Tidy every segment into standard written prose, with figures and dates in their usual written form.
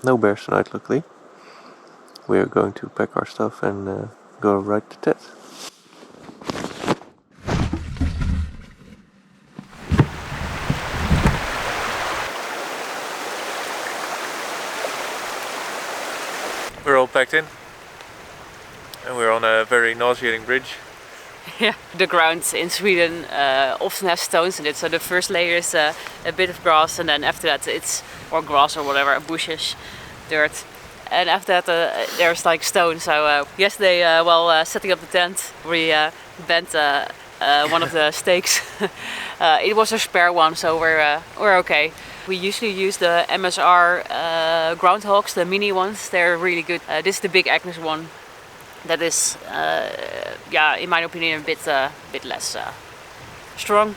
no bears tonight, luckily. We are going to pack our stuff and go ride the Tet. We're all packed in, and we're on a very nauseating bridge. Yeah, the ground in Sweden often has stones in it. So the first layer is a bit of grass, and then after that it's or grass or whatever, bushes, dirt, and after that there's like stone. So yesterday, while setting up the tent, we bent one of the stakes. It was a spare one, so we're okay. We usually use the MSR groundhogs, the mini ones. They're really good. This is the big Agnes one. That is, in my opinion, a bit less strong.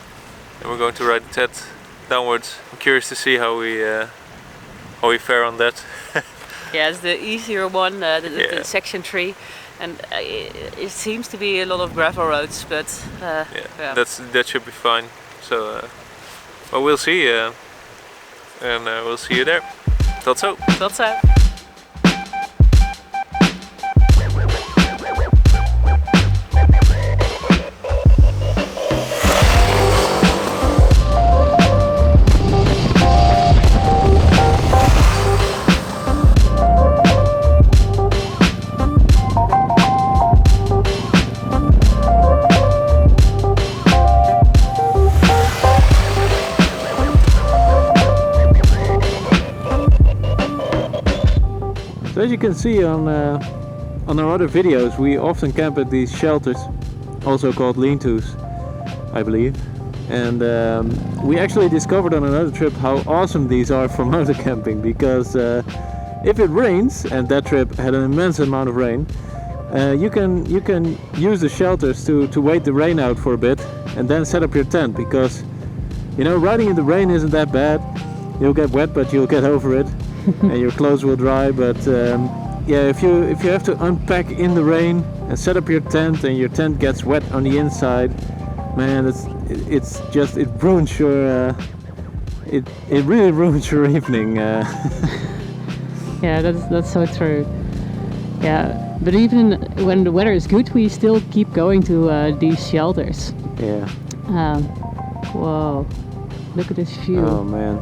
And we're going to ride the Tet downwards. I'm curious to see how we fare on that. Yeah, it's the easier one, the section 3, and it seems to be a lot of gravel roads, but that should be fine. So, well, we'll see, and we'll see you there. Tot zo. Tot zo. So as you can see on our other videos, we often camp at these shelters, also called lean-tos, I believe. And we actually discovered on another trip how awesome these are for mountain camping, because if it rains, and that trip had an immense amount of rain, you can use the shelters to wait the rain out for a bit and then set up your tent, because riding in the rain isn't that bad. You'll get wet, but you'll get over it. And your clothes will dry, but if you have to unpack in the rain and set up your tent, and your tent gets wet on the inside, man, it ruins your it really ruins your evening. Yeah, that's so true. Yeah, but even when the weather is good, we still keep going to these shelters. Yeah. Whoa, look at this view. Oh man.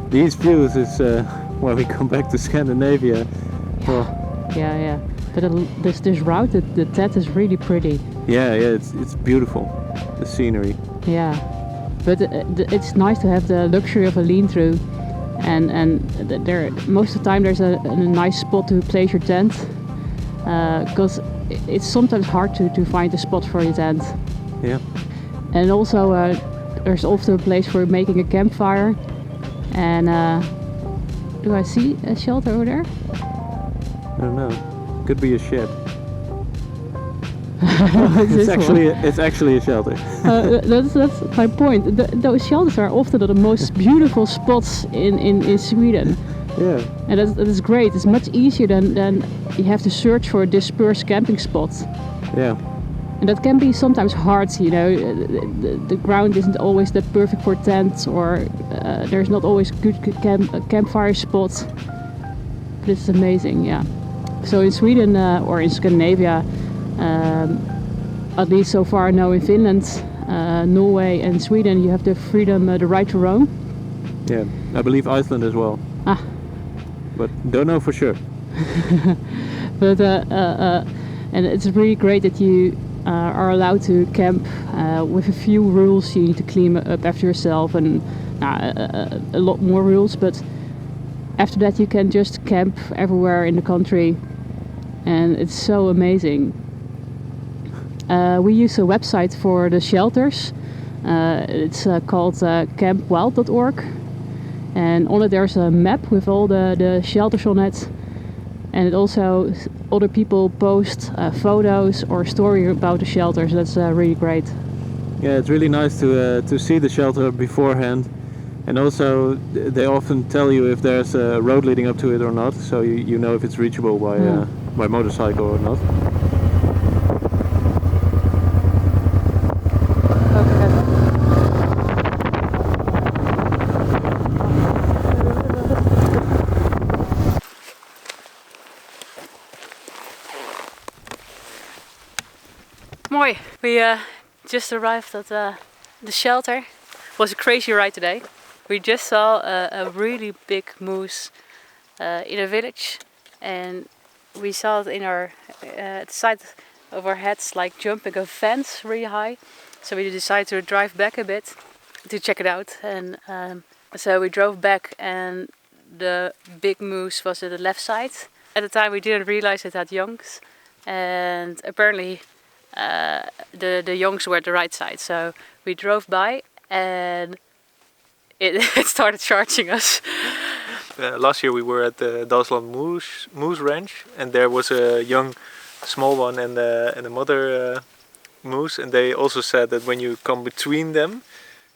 These views is when we come back to Scandinavia. Well, yeah. But this route, the Tet is really pretty. Yeah, it's beautiful, the scenery. Yeah, but it's nice to have the luxury of a lean-through, and there most of the time there's a nice spot to place your tent, because it's sometimes hard to find a spot for your tent. Yeah. And also there's often a place for making a campfire. And do I see a shelter over there? I don't know. Could be a shed. It's actually a shelter. That's my point. Those shelters are often the most beautiful spots in Sweden. Yeah. And that is great. It's much easier than you have to search for dispersed camping spots. Yeah. And that can be sometimes hard, the ground isn't always that perfect for tents, or there's not always good campfire spots. But it's amazing, yeah. So in Sweden or in Scandinavia, at least so far now in Finland, Norway and Sweden, you have the freedom, the right to roam. Yeah, I believe Iceland as well. But don't know for sure. But and it's really great that you are allowed to camp with a few rules. You need to clean up after yourself, and a lot more rules, but after that you can just camp everywhere in the country, and it's so amazing. We use a website for the shelters. It's called campwild.org, and on it there's a map with all the shelters on it. And it also, other people post photos or story about the shelters. That's really great. Yeah, it's really nice to see the shelter beforehand, and also they often tell you if there's a road leading up to it or not, so you know if it's reachable by motorcycle or not. mooi. We just arrived at the shelter. It was a crazy ride today. We just saw a really big moose in a village, and we saw it in our at the side of our heads, like jumping a fence really high. So we decided to drive back a bit to check it out, and so we drove back, and the big moose was at the left side. At the time we didn't realize it had youngs, and apparently the youngs were at the right side. So we drove by, and it started charging us. Last year we were at the Dalsland Moose Ranch, and there was a young small one and a mother moose, and they also said that when you come between them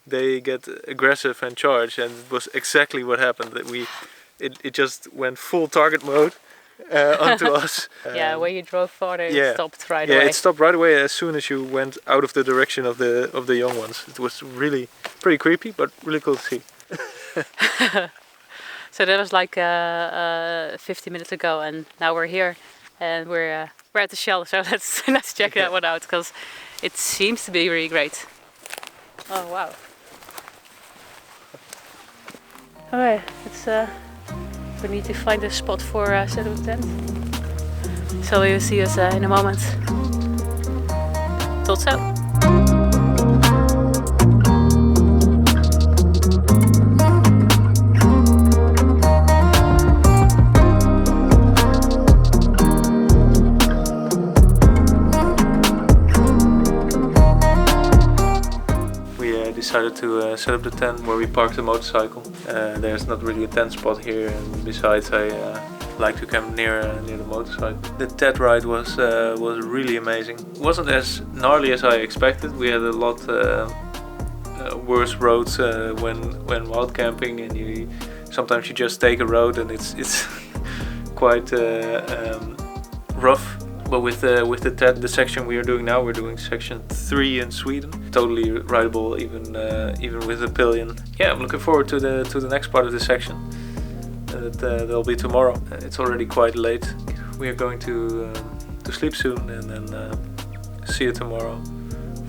they get aggressive and charge, and it was exactly what happened. That it just went full target mode onto us. Yeah, when you drove farther, yeah, it stopped right away. Yeah, it stopped right away as soon as you went out of the direction of the young ones. It was really pretty creepy, but really cool to see. So that was like 50 minutes ago, and now we're here, and we're at the shelter. So let's check that one out, because it seems to be really great. Oh wow! Okay, we need to find a spot for setting the tent. So you'll see us in a moment. Tot zo. Decided to set up the tent where we parked the motorcycle. There's not really a tent spot here, and besides I like to camp near the motorcycle. The Tet ride was really amazing. It wasn't as gnarly as I expected. We had a lot worse roads when wild camping, and sometimes you just take a road and it's quite rough. But with the Tet, the section we are doing now, we're doing section 3 in Sweden. Totally rideable, even with a pillion. Yeah, I'm looking forward to the next part of the section. That'll be tomorrow. It's already quite late. We are going to sleep soon, and then see you tomorrow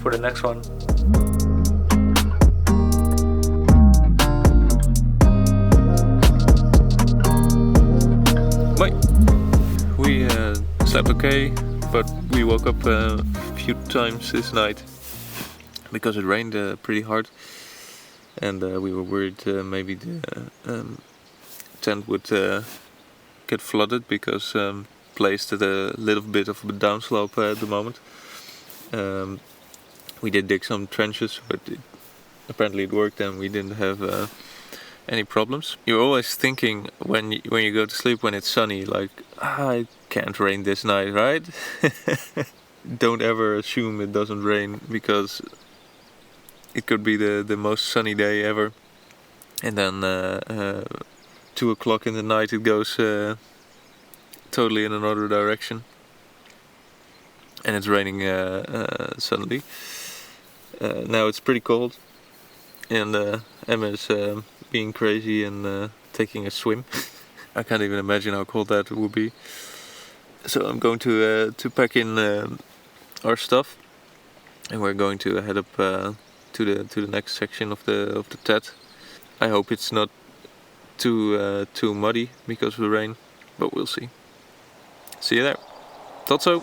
for the next one. Bye. We slept okay, but we woke up a few times this night because it rained pretty hard, and we were worried maybe the tent would get flooded because placed at a little bit of a downslope at the moment. We did dig some trenches, but apparently it worked, and we didn't have any problems. You're always thinking when you go to sleep when it's sunny, like, it can't rain this night, right? Don't ever assume it doesn't rain, because it could be the most sunny day ever, and then 2 o'clock in the night it goes totally in another direction, and it's raining suddenly. Now it's pretty cold, and Emma is being crazy and taking a swim. I can't even imagine how cold that would be. So I'm going to pack in our stuff, and we're going to head up to the next section of the Tet. I hope it's not too muddy because of the rain, but we'll see. See you there. Tot zo.